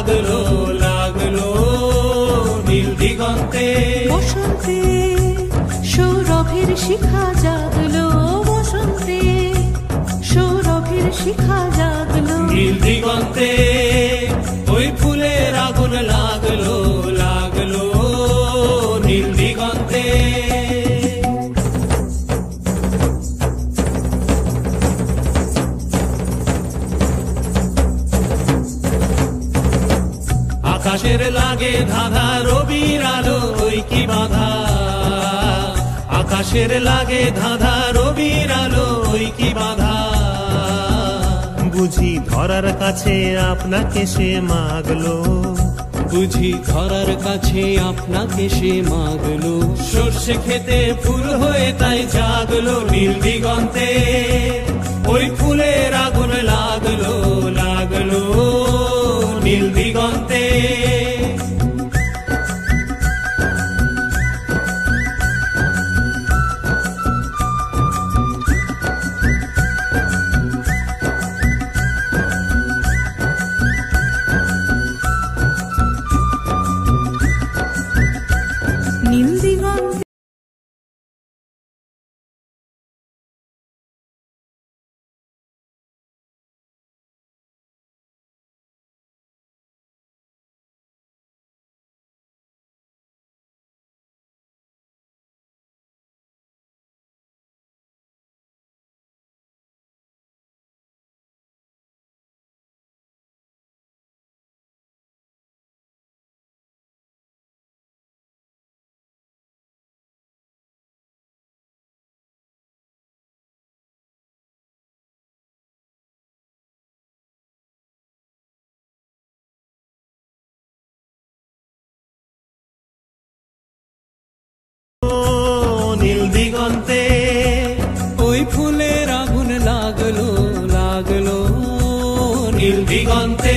লাগলো লাগলো নীল দিগন্তে। বসন্তে সৌরভের শিখা জাগলো, বসন্তে সৌরভের শিখা জাগলো। নীল দিগন্তে ওই ফুলের আগুন লাগলো লাগলো নীল দিগন্তে। আকাশের লাগে ধাঁধা রবির আলো ওই কি বাধা, আকাশের লাগে ধাঁধা রবির আলো ওই কি বাধা। বুঝি ধরার কাছে আপনাকে সে মাগলো, বুঝি ধরার কাছে আপনাকে সে মাগলো। সর্ষে খেতে ফুল হয়ে তাই জাগলো নীল দিগন্তে, ওই ফুলের আগুন লাগলো লাগলো নীল দিগন্তে। নীল দিগন্তে নীল দিগন্তে ওই ফুলের আগুন লাগলো লাগলো নীল দিগন্তে।